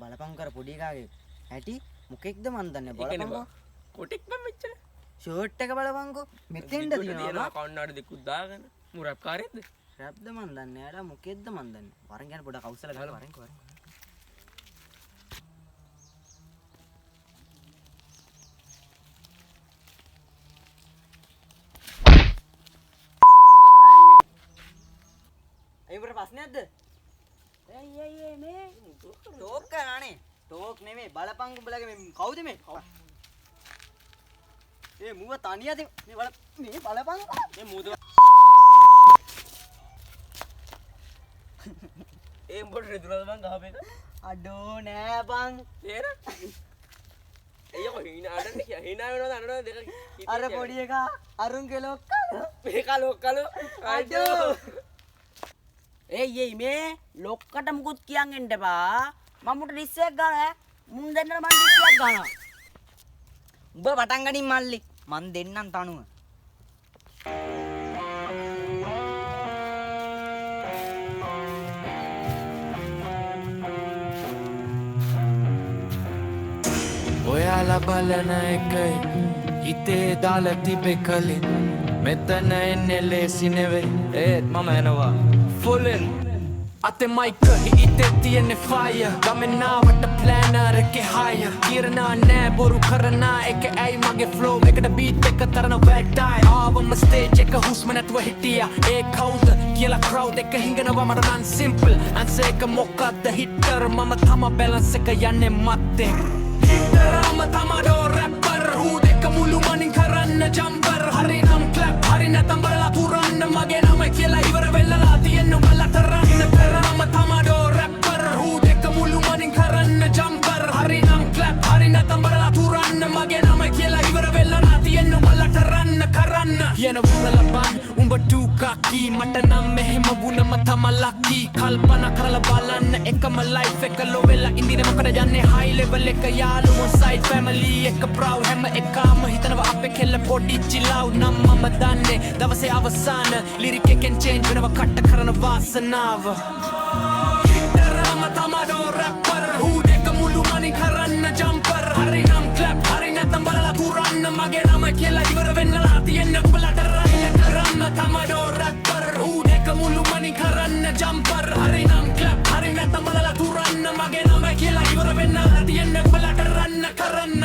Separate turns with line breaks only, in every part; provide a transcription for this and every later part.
බලපං කර පොඩි එකාගේ ඇටි මොකෙක්ද මන් දන්නේ බලපංකෝ
කොටෙක් මම මෙච්චර
ෂර්ට් එක බලපංකෝ මෙතෙන්ද තියෙනවා
කවුන්නාඩ දෙකුත් දාගෙන මුරප් කාරයේද
රැප්ද මන් දන්නේ යාලා මොකෙද්ද මන් දන්නේ වරන් යන පොඩ කවුසල ගහලා වරන් ඒකට ප්‍රශ්නයක්ද අයියේ මේ ටෝක් කරානේ ටෝක් නෙමෙයි බලපං උඹලගේ මේ කවුද මේ ඒ මුව තනියද මේ බලපං මේ මුද
ඒ උඹට රෙදුනද මං ගහපේක
අඩෝ නෑ බං
තේර එයක හිනාඩන්නේ කිය හිනා වෙනවද අනනවද දෙක
අර පොඩි එකා අරුන්ගේ ලොක්කා
මේක ලොක්කලු අඩෝ
ඒ මේ ලොක්කට මුකුත් කියන් එන්න එපා මම්මුට ඩිස් එකක් ගන්න මුන් දෙන්නට මං ඩිස් එකක් ගන්නවා
උඹ පටන් ගනින් මල්ලි මන් දෙන්නම් තනුව
ඔයාලා බලන එකයි හිතේ දාලා තිබෙ කලින් මෙතන එන්නේ ලේසි නෙවෙයි ඒත් මම එනවා fully අතේ මයික් හිතේ තියෙන ෆයර් ගමනාවට ප්ලෑනර් එකේ හයර් කිරනා නෑ බොරු කරනා එක ඇයි මගේ ෆ්ලෝ එකට බීට් එක තරන වැට්ටයි ආවම ස්ටේජ් එක හුස්ම නැතුව හිටියා ඒ කවුද කියලා ක්‍රවුඩ් එක හිඟනවා මට නම් සිම්පල් අන්සර් එක මොකක්ද හිටර් මම තම බැලන්ස් එක යන්නේ මත්තේ හිටරම තමඩෝ රැපර් හූ දෙක මුළු මනින් කරන්න ජම්පර් හරි නම් ක්ලැප් හරි නැතම් බලලා තුරන්න මගේ නම කියලා ඉවර වෙලා තියෙන්න බලලා තරන්න කරම තමඩෝ රැපර් හූ දෙක මුළු මනින් කරන්න ජම්පර් හරි නම් ක්ලැප් හරි නැතම් බලලා තුරන්න මගේ නම කියලා ඉවර වෙලා තියෙන්න බලලා තරන්න කරන්න යන වුණලපන් උඹ ටුකකි මට නම් මෙහෙම වුණම තම ලකි කල්පනා කරලා බලන්න එකම ලයිෆ් එක ලෝ වෙලා ඉඳින මොකද යන්නේ හයි ලෙවල් එක යාළුවෝ සයිඩ් ෆැමිලි එක ප්‍රවුඩ් හැම එකම හිතනවා අපේ කෙල්ල පොඩි චිලව් නම් මම දන්නේ දවසේ අවසාන ලිරික් එකෙන් චේන්ජ් වෙනවා කට කරන වාසනාව හිටරම තමඩෝ රැපර් හූ දෙක මුළු මනින් කරන්න ජම්පර් හරි නම් ක්ලැප් හරි නැතම් බලලා තුරන්න මගේ නම කියලා ඉවර වෙන්නලා තියෙන්න බලට රන්න තමඩෝ රැපර් හූ දෙක මුළු මනින් කරන්න ජම්පර් හරි නම් ක්ලැප් හරි නැතම් බලලා තුරන්න මගේ නම කියලා ඉවර වෙන්නලා තියෙන්න බලට රන්න කරන්න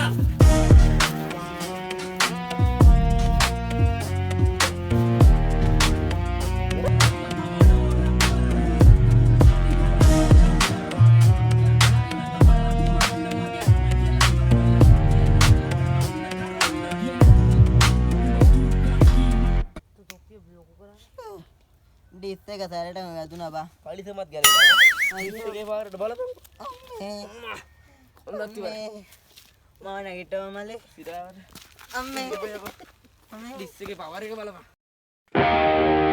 ඩිස් එක සැරටම වැදුනා බා
පලිසමත් ගැලවෙනවා ඩිස් එකේ පාරට බලපන් හොඳක් ඉවරයි
මම නැගිටව මලේ
සිරාවට
අම්මේ
ඩිස් එකේ පවර් එක බලපන්